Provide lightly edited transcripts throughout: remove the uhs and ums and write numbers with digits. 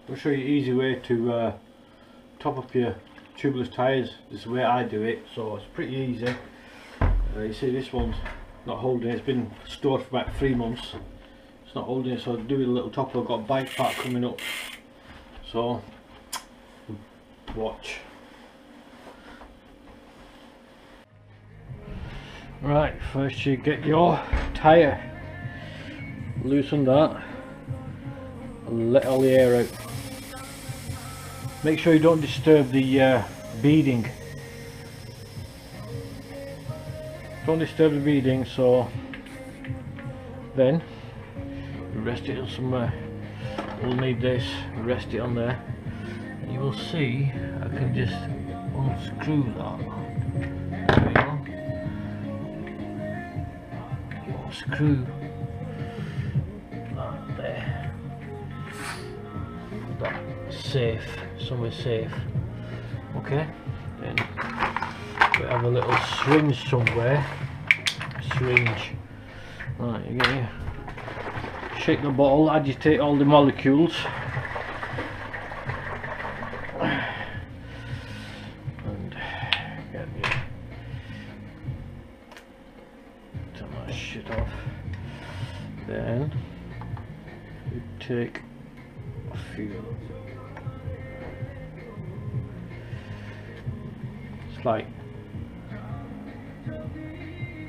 I'll show you an easy way to top up your tubeless tyres. This is the way I do it, so it's pretty easy. You see this one's not holding it. It's been stored for about 3 months. It's not holding it, so I'll do it a little top. I've got a bike part coming up, so watch. Right, first you get your tyre, loosen that and let all the air out. Make sure you don't disturb the beading. Don't disturb the beading, so then rest it on somewhere. We'll need this, rest it on there. And you will see I can just unscrew that. There we go. Screw that there. Put that safe, somewhere safe. Okay, then we have a little syringe somewhere. Syringe. Right, you get here. Shake the bottle, agitate all the molecules. And get your turn that shit off. Then you take a few. It's like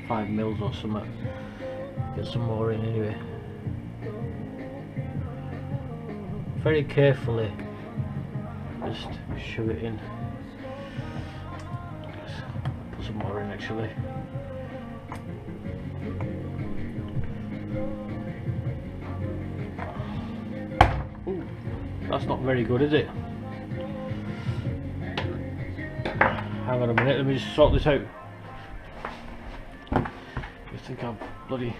5 mils or something. Get some more in anyway. Very carefully, just shove it in. Just put some more in actually. Ooh, that's not very good, is it? Hang on a minute, let me just sort this out. I think I'm bloody...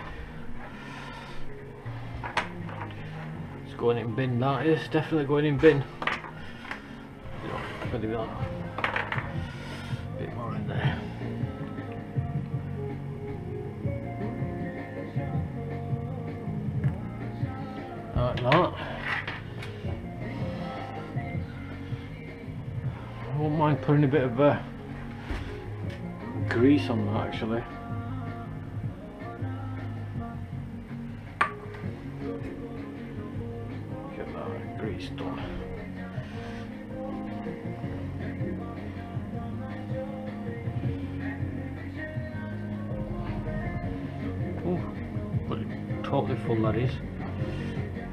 It's going in bin, that is definitely going in bin. Maybe that. A bit more in there. Like that. I won't mind putting a bit of grease on that actually. Get that grease done. Oh, but totally full that is.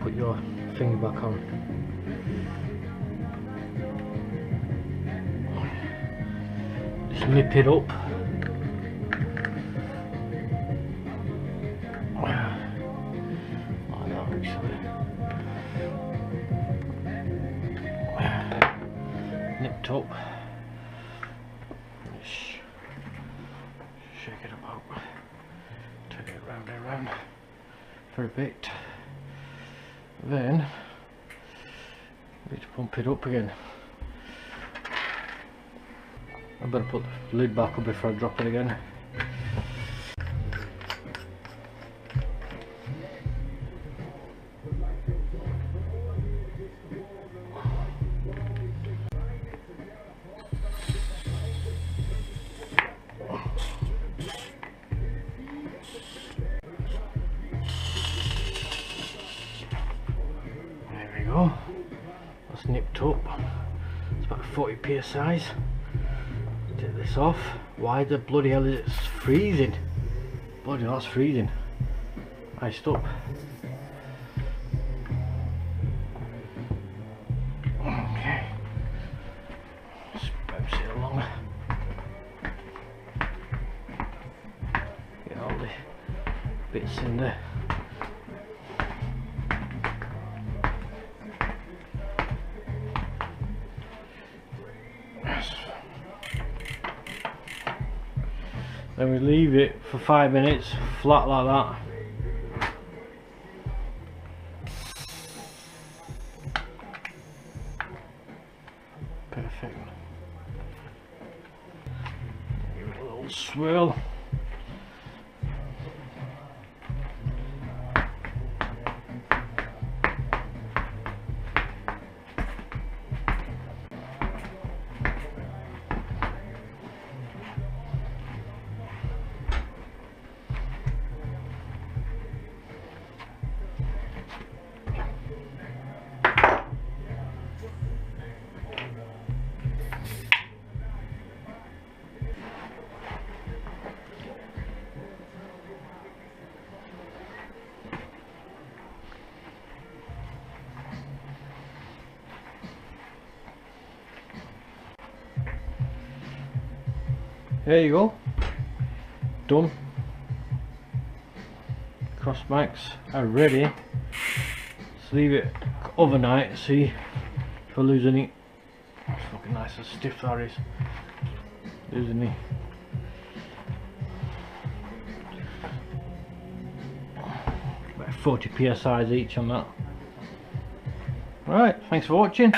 Put your finger back on. Just nip it up. Like that actually. Nipped up. Shake it about. Turn it round and round for a bit. Then I need to pump it up again. I better put the lid back up before I drop it again. That's nipped up. It's about 40 psi. Take this off. Why the bloody hell is it freezing? Bloody hell, that's freezing. Iced up. Okay. Just bounce it along. Get all the bits in there. Then we leave it for 5 minutes flat like that. Perfect. Give it a little swirl. there you go, done. Cross backs are ready. Let's leave it overnight, see if I lose any. It's fucking nice and stiff that is. Lose any. About 40 psi each on that. Right, thanks for watching.